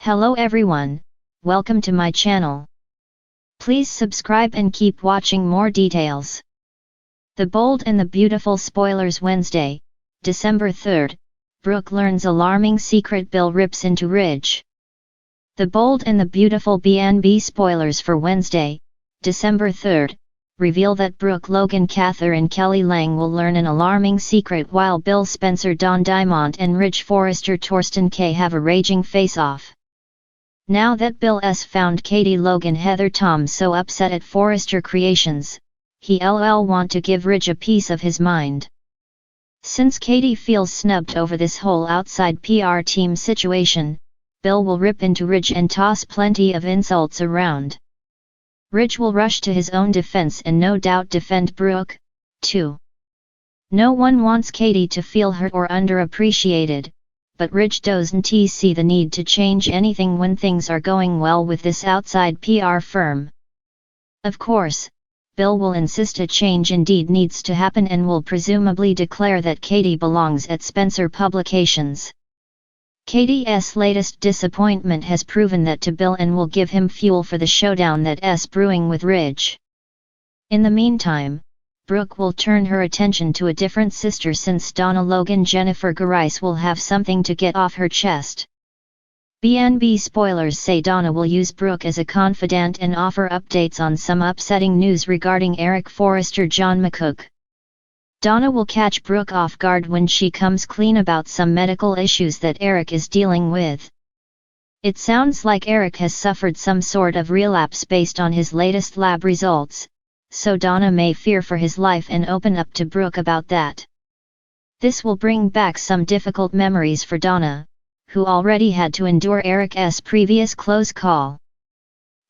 Hello everyone, welcome to my channel. Please subscribe and keep watching more details. The Bold and the Beautiful spoilers. Wednesday, December 3rd, Brooke learns alarming secret Bill rips into Ridge. The Bold and the Beautiful B&B spoilers for Wednesday, December 3rd, reveal that Brooke Logan Cather and Kelly Lang will learn an alarming secret while Bill Spencer Don Diamont and Ridge Forrester Torsten K have a raging face-off. Now that Bill's found Katie Logan Heather Tom so upset at Forrester Creations, he'll want to give Ridge a piece of his mind. Since Katie feels snubbed over this whole outside PR team situation, Bill will rip into Ridge and toss plenty of insults around. Ridge will rush to his own defense and no doubt defend Brooke, too. No one wants Katie to feel hurt or underappreciated, but Ridge doesn't see the need to change anything when things are going well with this outside PR firm. Of course, Bill will insist a change indeed needs to happen and will presumably declare that Katie belongs at Spencer Publications. Katie's latest disappointment has proven that to Bill and will give him fuel for the showdown that's brewing with Ridge. In the meantime, Brooke will turn her attention to a different sister since Donna Logan Jennifer Garice will have something to get off her chest. B&B spoilers say Donna will use Brooke as a confidant and offer updates on some upsetting news regarding Eric Forrester John McCook. Donna will catch Brooke off guard when she comes clean about some medical issues that Eric is dealing with. It sounds like Eric has suffered some sort of relapse based on his latest lab results, so Donna may fear for his life and open up to Brooke about that. This will bring back some difficult memories for Donna, who already had to endure Eric's previous close call.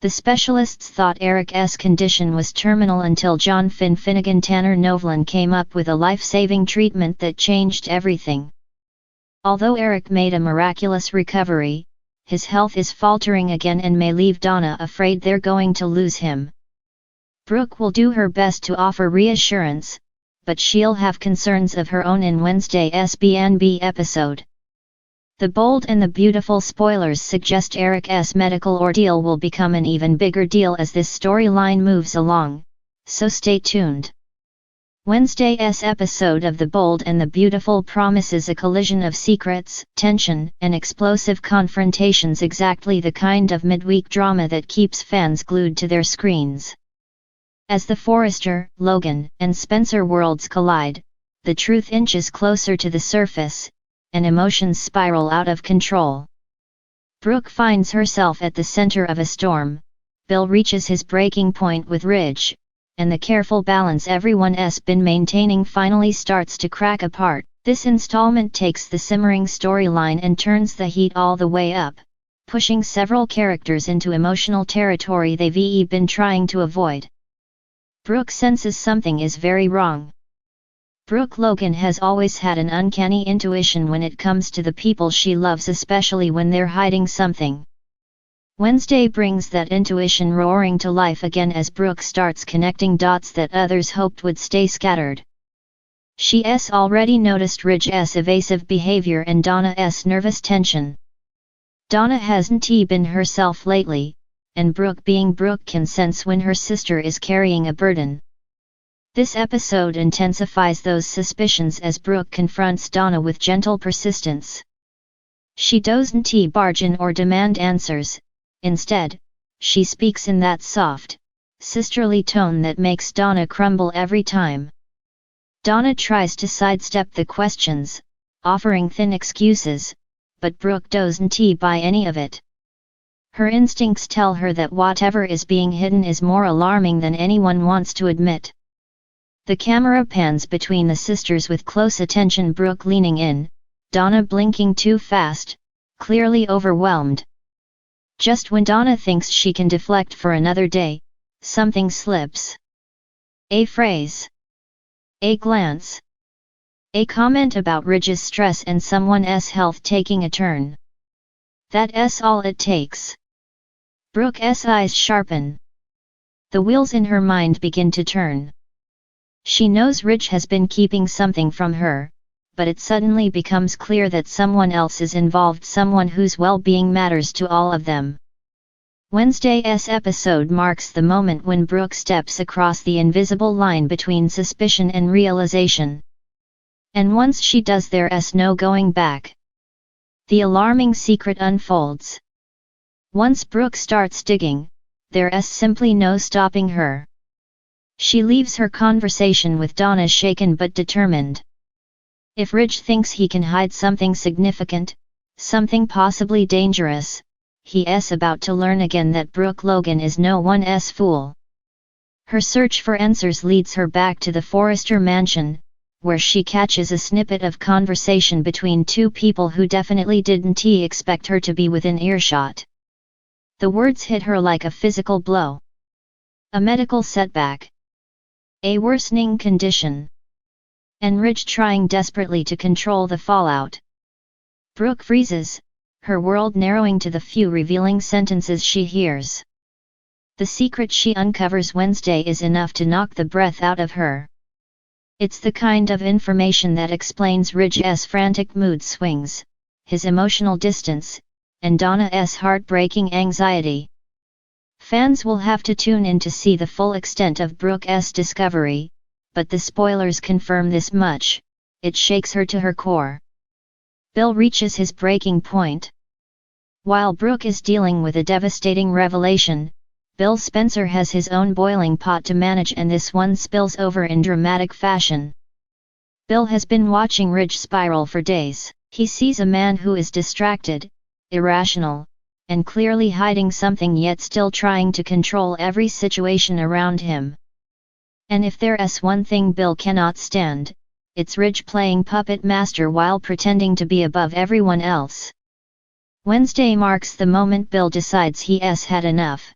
The specialists thought Eric's condition was terminal until John Finnegan Tanner Novlan came up with a life-saving treatment that changed everything. Although Eric made a miraculous recovery, his health is faltering again and may leave Donna afraid they're going to lose him. Brooke will do her best to offer reassurance, but she'll have concerns of her own in Wednesday's B&B episode. The Bold and the Beautiful spoilers suggest Eric's medical ordeal will become an even bigger deal as this storyline moves along, so stay tuned. Wednesday's episode of The Bold and the Beautiful promises a collision of secrets, tension, and explosive confrontations, exactly the kind of midweek drama that keeps fans glued to their screens. As the Forrester, Logan, and Spencer worlds collide, the truth inches closer to the surface, and emotions spiral out of control. Brooke finds herself at the center of a storm, Bill reaches his breaking point with Ridge, and the careful balance everyone's been maintaining finally starts to crack apart. This installment takes the simmering storyline and turns the heat all the way up, pushing several characters into emotional territory they've been trying to avoid. Brooke senses something is very wrong. Brooke Logan has always had an uncanny intuition when it comes to the people she loves, especially when they're hiding something. Wednesday brings that intuition roaring to life again as Brooke starts connecting dots that others hoped would stay scattered. She's already noticed Ridge's evasive behavior and Donna's nervous tension. Donna hasn't been herself lately, and Brooke being Brooke can sense when her sister is carrying a burden. This episode intensifies those suspicions as Brooke confronts Donna with gentle persistence. She doesn't barge in or demand answers, instead, she speaks in that soft, sisterly tone that makes Donna crumble every time. Donna tries to sidestep the questions, offering thin excuses, but Brooke doesn't buy any of it. Her instincts tell her that whatever is being hidden is more alarming than anyone wants to admit. The camera pans between the sisters with close attention, Brooke leaning in, Donna blinking too fast, clearly overwhelmed. Just when Donna thinks she can deflect for another day, something slips. A phrase. A glance. A comment about Ridge's stress and someone's health taking a turn. That's all it takes. Brooke's eyes sharpen. The wheels in her mind begin to turn. She knows Ridge has been keeping something from her, but it suddenly becomes clear that someone else is involved, someone whose well-being matters to all of them. Wednesday's episode marks the moment when Brooke steps across the invisible line between suspicion and realization. And once she does, there's no going back. The alarming secret unfolds. Once Brooke starts digging, there's simply no stopping her. She leaves her conversation with Donna shaken but determined. If Ridge thinks he can hide something significant, something possibly dangerous, he's about to learn again that Brooke Logan is no one's fool. Her search for answers leads her back to the Forrester mansion, where she catches a snippet of conversation between two people who definitely didn't expect her to be within earshot. The words hit her like a physical blow. A medical setback. A worsening condition. And Ridge trying desperately to control the fallout. Brooke freezes, her world narrowing to the few revealing sentences she hears. The secret she uncovers Wednesday is enough to knock the breath out of her. It's the kind of information that explains Ridge's frantic mood swings, his emotional distance, and Donna's heartbreaking anxiety. Fans will have to tune in to see the full extent of Brooke's discovery, but the spoilers confirm this much: it shakes her to her core. Bill reaches his breaking point. While Brooke is dealing with a devastating revelation, Bill Spencer has his own boiling pot to manage, and this one spills over in dramatic fashion. Bill has been watching Ridge spiral for days. He sees a man who is distracted, irrational, and clearly hiding something, yet still trying to control every situation around him. And if there's one thing Bill cannot stand, it's Ridge playing puppet master while pretending to be above everyone else. Wednesday marks the moment Bill decides he's had enough.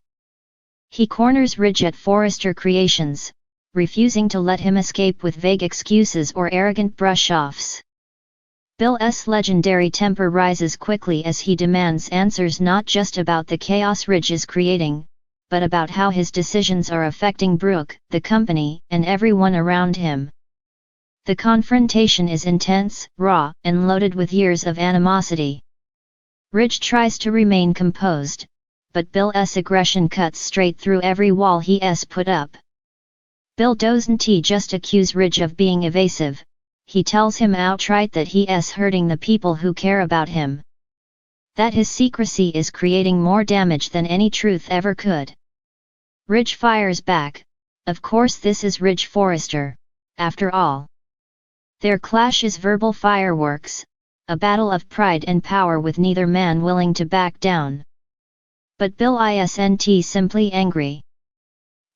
He corners Ridge at Forrester Creations, refusing to let him escape with vague excuses or arrogant brush-offs. Bill's legendary temper rises quickly as he demands answers not just about the chaos Ridge is creating, but about how his decisions are affecting Brooke, the company, and everyone around him. The confrontation is intense, raw, and loaded with years of animosity. Ridge tries to remain composed, but Bill's aggression cuts straight through every wall he's put up. Bill doesn't just accuse Ridge of being evasive, he tells him outright that he's hurting the people who care about him. That his secrecy is creating more damage than any truth ever could. Ridge fires back. Of course, this is Ridge Forrester, after all. Their clash is verbal fireworks, a battle of pride and power with neither man willing to back down. But Bill isn't simply angry.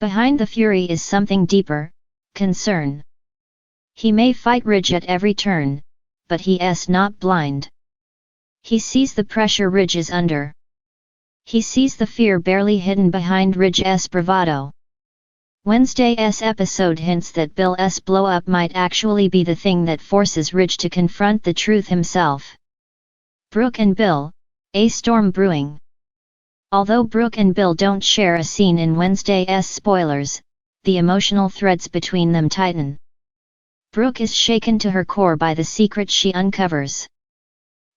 Behind the fury is something deeper: concern. He may fight Ridge at every turn, but he's not blind. He sees the pressure Ridge is under. He sees the fear barely hidden behind Ridge's bravado. Wednesday's episode hints that Bill's blow-up might actually be the thing that forces Ridge to confront the truth himself. Brooke and Bill, a storm brewing. Although Brooke and Bill don't share a scene in Wednesday's spoilers, the emotional threads between them tighten. Brooke is shaken to her core by the secret she uncovers.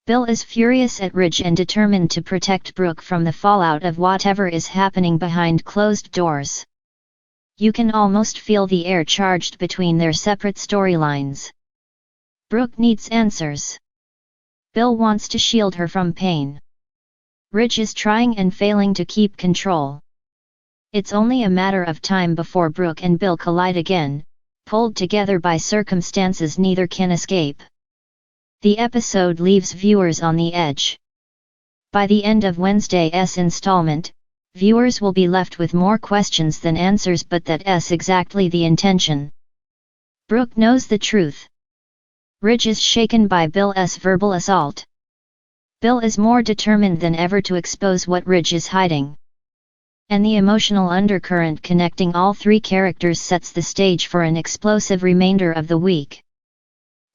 Bill is furious at Ridge and determined to protect Brooke from the fallout of whatever is happening behind closed doors. You can almost feel the air charged between their separate storylines. Brooke needs answers. Bill wants to shield her from pain. Ridge is trying and failing to keep control. It's only a matter of time before Brooke and Bill collide again, pulled together by circumstances neither can escape. The episode leaves viewers on the edge. By the end of Wednesday's installment, viewers will be left with more questions than answers, but that's exactly the intention. Brooke knows the truth. Ridge is shaken by Bill's verbal assault. Bill is more determined than ever to expose what Ridge is hiding. And the emotional undercurrent connecting all three characters sets the stage for an explosive remainder of the week.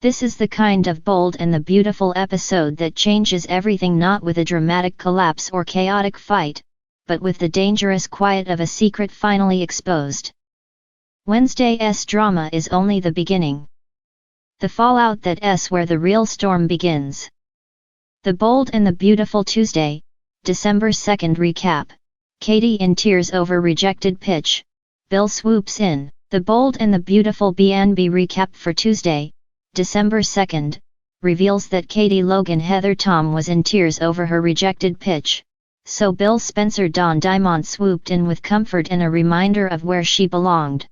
This is the kind of bold and the beautiful episode that changes everything, not with a dramatic collapse or chaotic fight, but with the dangerous quiet of a secret finally exposed. Wednesday's drama is only the beginning. The fallout that's where the real storm begins. The Bold and the Beautiful Tuesday, December 2nd recap. Katie in tears over rejected pitch. Bill swoops in. The Bold and the Beautiful B&B recap for Tuesday, December 2nd, reveals that Katie Logan Heather Tom was in tears over her rejected pitch, so Bill Spencer Don Diamond swooped in with comfort and a reminder of where she belonged.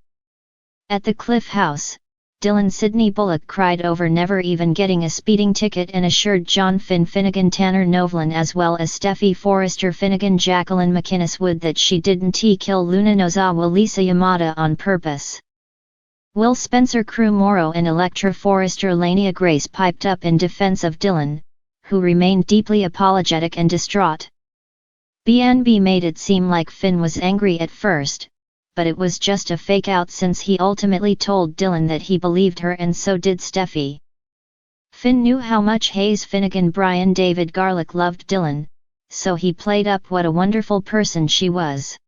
At the Cliff House, Dylan Sidney Bullock cried over never even getting a speeding ticket and assured John Finn Finnegan Tanner Novlin as well as Steffi Forrester Finnegan Jacqueline McInnes Wood that she didn't kill Luna Nozawa Lisa Yamada on purpose. Will Spencer Crew Morrow and Electra Forrester Lania Grace piped up in defense of Dylan, who remained deeply apologetic and distraught. B&B made it seem like Finn was angry at first, but it was just a fake out since he ultimately told Dylan that he believed her and so did Steffi. Finn knew how much Hayes Finnegan Brian David Garlick loved Dylan, so he played up what a wonderful person she was.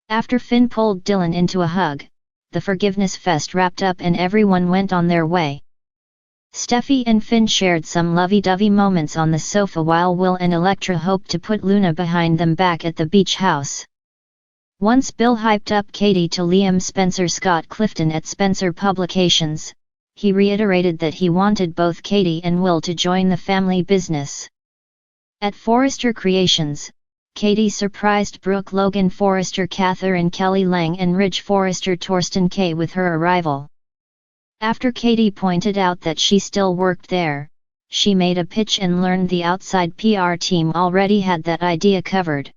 After Finn pulled Dylan into a hug, the forgiveness fest wrapped up and everyone went on their way. Steffi and Finn shared some lovey-dovey moments on the sofa while Will and Electra hoped to put Luna behind them back at the beach house. Once Bill hyped up Katie to Liam Spencer Scott Clifton at Spencer Publications, he reiterated that he wanted both Katie and Will to join the family business. At Forrester Creations, Katie surprised Brooke Logan Forrester Catherine Kelly Lang and Ridge Forrester Torsten K with her arrival. After Katie pointed out that she still worked there, she made a pitch and learned the outside PR team already had that idea covered.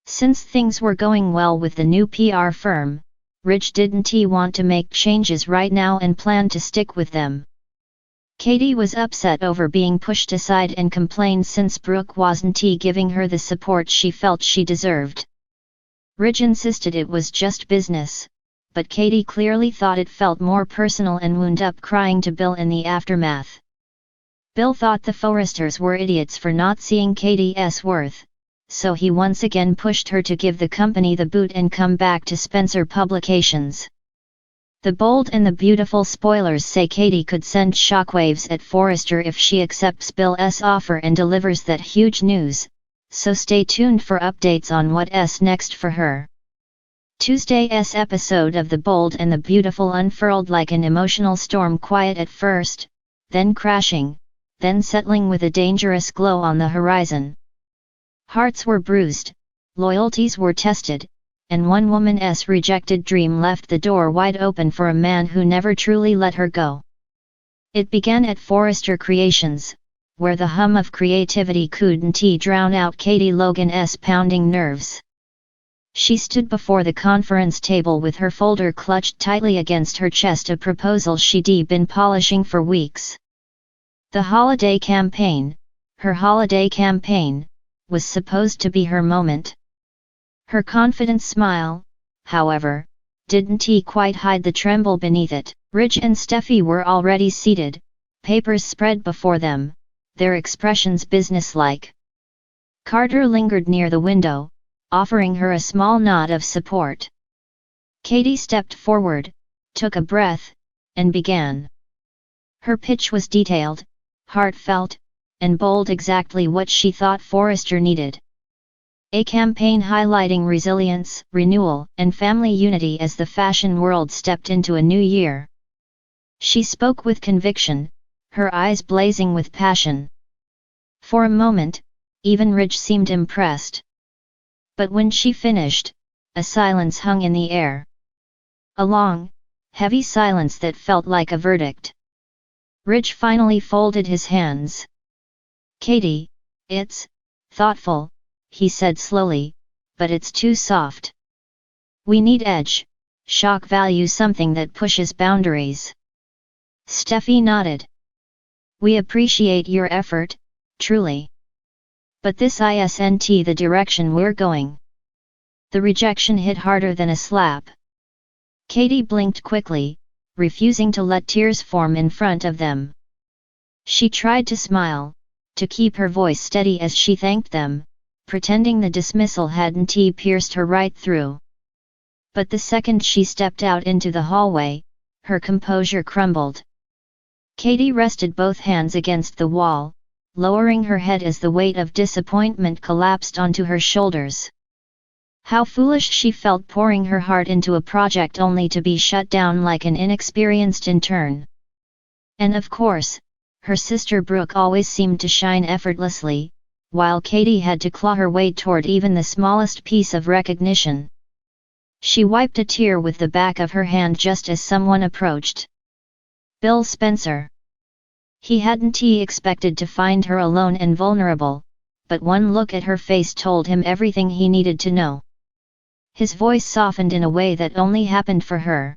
Since things were going well with the new PR firm, Ridge didn't want to make changes right now and planned to stick with them. Katie was upset over being pushed aside and complained since Brooke wasn't giving her the support she felt she deserved. Ridge insisted it was just business, but Katie clearly thought it felt more personal and wound up crying to Bill in the aftermath. Bill thought the Forresters were idiots for not seeing Katie's worth, so he once again pushed her to give the company the boot and come back to Spencer Publications. The Bold and the Beautiful spoilers say Katie could send shockwaves at Forrester if she accepts Bill's offer and delivers that huge news, so stay tuned for updates on what's next for her. Tuesday's episode of The Bold and the Beautiful unfurled like an emotional storm, quiet at first, then crashing, then settling with a dangerous glow on the horizon. Hearts were bruised, loyalties were tested, and one woman's rejected dream left the door wide open for a man who never truly let her go. It began at Forrester Creations, where the hum of creativity couldn't drown out Katie Logan's pounding nerves. She stood before the conference table with her folder clutched tightly against her chest, a proposal she'd been polishing for weeks. The holiday campaign, her holiday campaign, was supposed to be her moment. Her confident smile, however, didn't quite hide the tremble beneath it. Ridge and Steffi were already seated, papers spread before them, their expressions businesslike. Carter lingered near the window, offering her a small nod of support. Katie stepped forward, took a breath, and began. Her pitch was detailed, heartfelt, and bold, exactly what she thought Forrester needed. A campaign highlighting resilience, renewal, and family unity as the fashion world stepped into a new year. She spoke with conviction, her eyes blazing with passion. For a moment, even Ridge seemed impressed. But when she finished, a silence hung in the air. A long, heavy silence that felt like a verdict. Ridge finally folded his hands. "Katie, it's thoughtful," he said slowly, "but it's too soft. We need edge, shock value, something that pushes boundaries." Steffi nodded. "We appreciate your effort, truly. But this isn't the direction we're going." The rejection hit harder than a slap. Katie blinked quickly, refusing to let tears form in front of them. She tried to smile, to keep her voice steady as she thanked them, pretending the dismissal hadn't pierced her right through. But the second she stepped out into the hallway, her composure crumbled. Katie rested both hands against the wall, lowering her head as the weight of disappointment collapsed onto her shoulders. How foolish she felt pouring her heart into a project only to be shut down like an inexperienced intern. And of course, her sister Brooke always seemed to shine effortlessly, while Katie had to claw her way toward even the smallest piece of recognition. She wiped a tear with the back of her hand just as someone approached. Bill Spencer. He hadn't expected to find her alone and vulnerable, but one look at her face told him everything he needed to know. His voice softened in a way that only happened for her.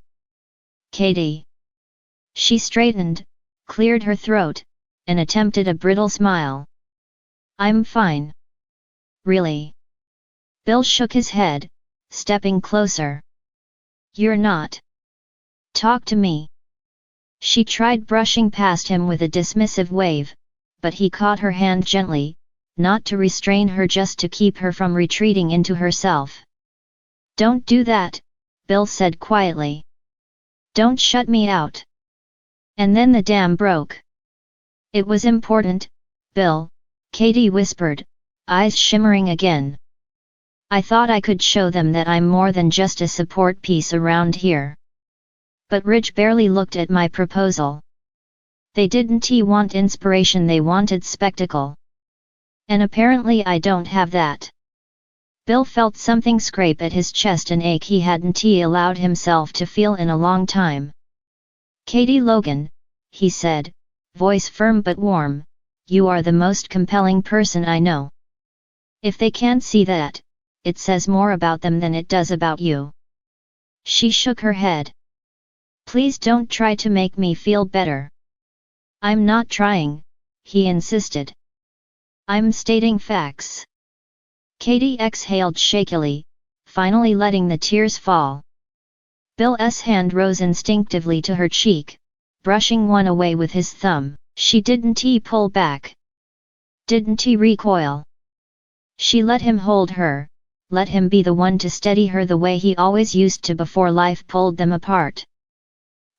Katie. She straightened, cleared her throat, and attempted a brittle smile. I'm fine. Really? Bill shook his head, stepping closer. You're not. Talk to me. She tried brushing past him with a dismissive wave, but he caught her hand gently, not to restrain her, just to keep her from retreating into herself. Don't do that, Bill said quietly. Don't shut me out. And then the dam broke. It was important, Bill, Katie whispered, eyes shimmering again. I thought I could show them that I'm more than just a support piece around here. But Ridge barely looked at my proposal. They didn't want inspiration, they wanted spectacle. And apparently I don't have that. Bill felt something scrape at his chest, an ache he hadn't allowed himself to feel in a long time. Katie Logan, he said, voice firm but warm, you are the most compelling person I know. If they can't see that, it says more about them than it does about you. She shook her head. Please don't try to make me feel better. I'm not trying, he insisted. I'm stating facts. Katie exhaled shakily, finally letting the tears fall. Bill's hand rose instinctively to her cheek, brushing one away with his thumb. She didn't pull back. Didn't recoil. She let him hold her, let him be the one to steady her the way he always used to before life pulled them apart.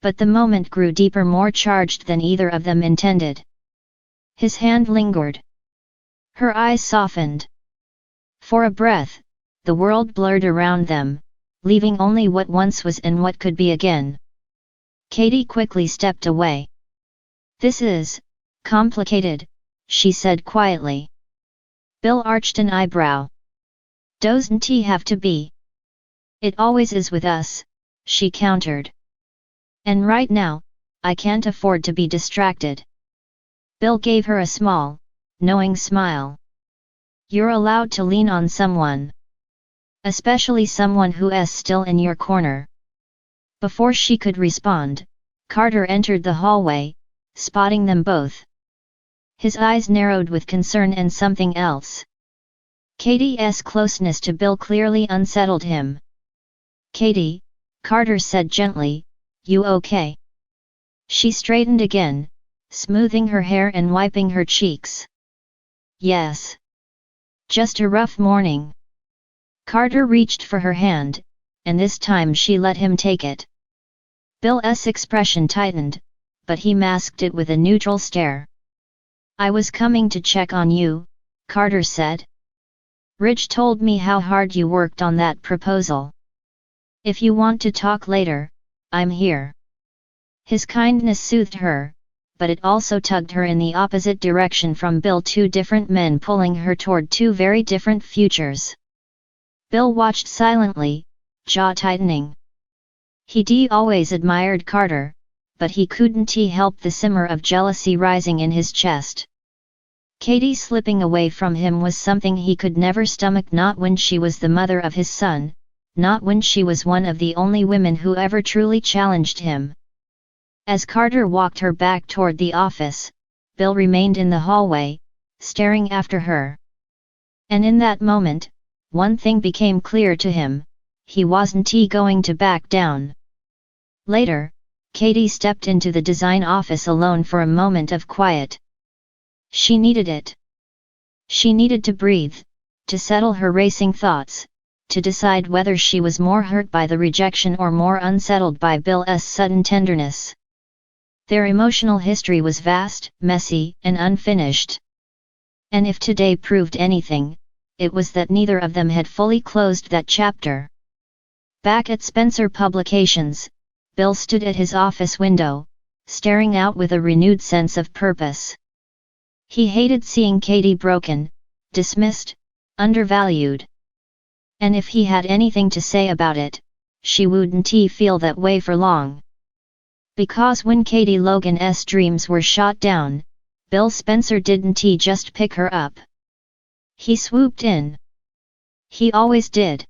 But the moment grew deeper, more charged than either of them intended. His hand lingered. Her eyes softened. For a breath, the world blurred around them, leaving only what once was and what could be again. Katie quickly stepped away. This is complicated, she said quietly. Bill arched an eyebrow. Doesn't he have to be? It always is with us, she countered. And right now, I can't afford to be distracted. Bill gave her a small, knowing smile. You're allowed to lean on someone. Especially someone who's still in your corner. Before she could respond, Carter entered the hallway, spotting them both. His eyes narrowed with concern and something else. Katie's closeness to Bill clearly unsettled him. Katie, Carter said gently, you okay? She straightened again, smoothing her hair and wiping her cheeks. Yes. Just a rough morning. Carter reached for her hand, and this time she let him take it. Bill's expression tightened, but he masked it with a neutral stare. I was coming to check on you, Carter said. Ridge told me how hard you worked on that proposal. If you want to talk later, I'm here. His kindness soothed her, but it also tugged her in the opposite direction from Bill, two different men pulling her toward two very different futures. Bill watched silently, jaw tightening. He'd always admired Carter, but he couldn't help the simmer of jealousy rising in his chest. Katie slipping away from him was something he could never stomach, not when she was the mother of his son, not when she was one of the only women who ever truly challenged him. As Carter walked her back toward the office, Bill remained in the hallway, staring after her. And in that moment, one thing became clear to him: he wasn't going to back down. Later, Katie stepped into the design office alone for a moment of quiet. She needed it. She needed to breathe, to settle her racing thoughts, to decide whether she was more hurt by the rejection or more unsettled by Bill's sudden tenderness. Their emotional history was vast, messy, and unfinished. And if today proved anything, it was that neither of them had fully closed that chapter. Back at Spencer Publications, Bill stood at his office window, staring out with a renewed sense of purpose. He hated seeing Katie broken, dismissed, undervalued. And if he had anything to say about it, she wouldn't feel that way for long. Because when Katie Logan's dreams were shot down, Bill Spencer didn't just pick her up. He swooped in. He always did.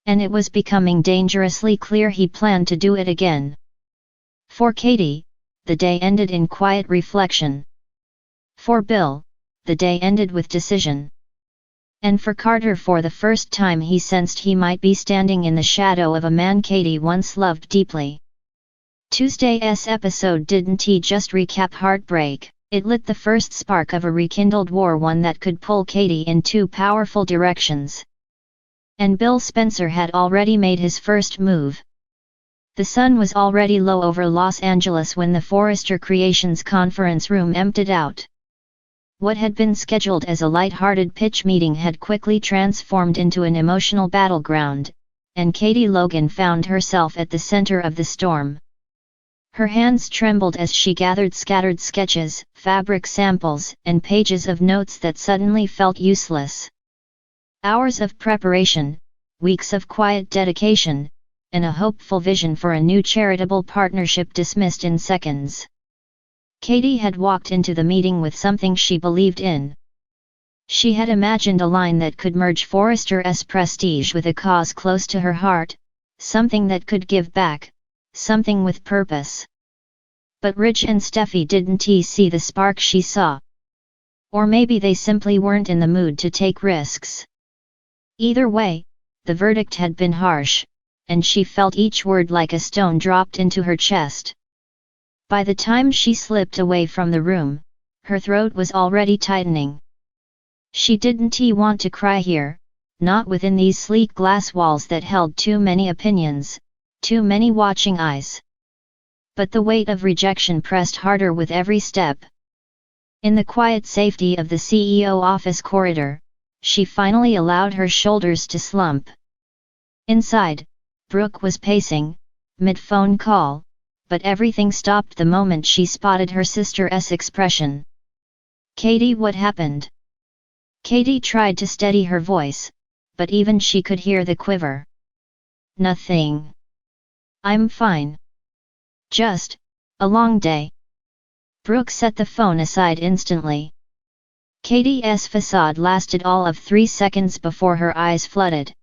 And it was becoming dangerously clear he planned to do it again. For Katie, the day ended in quiet reflection. For Bill, the day ended with decision. And for Carter, for the first time he sensed he might be standing in the shadow of a man Katie once loved deeply. Tuesday's episode didn't just recap heartbreak, it lit the first spark of a rekindled war, one that could pull Katie in two powerful directions. And Bill Spencer had already made his first move. The sun was already low over Los Angeles when the Forrester Creations conference room emptied out. What had been scheduled as a light-hearted pitch meeting had quickly transformed into an emotional battleground, and Katie Logan found herself at the center of the storm. Her hands trembled as she gathered scattered sketches, fabric samples, and pages of notes that suddenly felt useless. Hours of preparation, weeks of quiet dedication, and a hopeful vision for a new charitable partnership dismissed in seconds. Katie had walked into the meeting with something she believed in. She had imagined a line that could merge Forrester's prestige with a cause close to her heart, something that could give back, something with purpose. But Rich and Steffi didn't see the spark she saw. Or maybe they simply weren't in the mood to take risks. Either way, the verdict had been harsh, and she felt each word like a stone dropped into her chest. By the time she slipped away from the room, her throat was already tightening. She didn't want to cry here, not within these sleek glass walls that held too many opinions, too many watching eyes. But the weight of rejection pressed harder with every step. In the quiet safety of the CEO office corridor, she finally allowed her shoulders to slump. Inside, Brooke was pacing, mid-phone call, but everything stopped the moment she spotted her sister's expression. "Katie, what happened?" Katie tried to steady her voice, but even she could hear the quiver. "Nothing. I'm fine. Just a long day." Brooke set the phone aside instantly. Katie's facade lasted all of 3 seconds before her eyes flooded.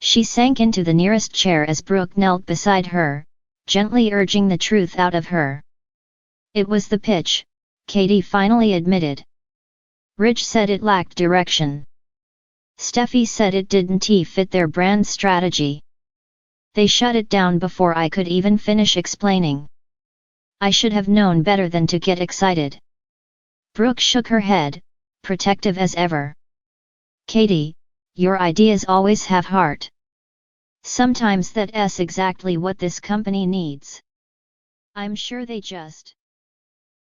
She sank into the nearest chair as Brooke knelt beside her, gently urging the truth out of her. "It was the pitch," Katie finally admitted. "Rich said it lacked direction. Steffi said it didn't fit their brand strategy. They shut it down before I could even finish explaining. I should have known better than to get excited." Brooke shook her head, protective as ever. "Katie, your ideas always have heart. Sometimes that's exactly what this company needs. I'm sure they just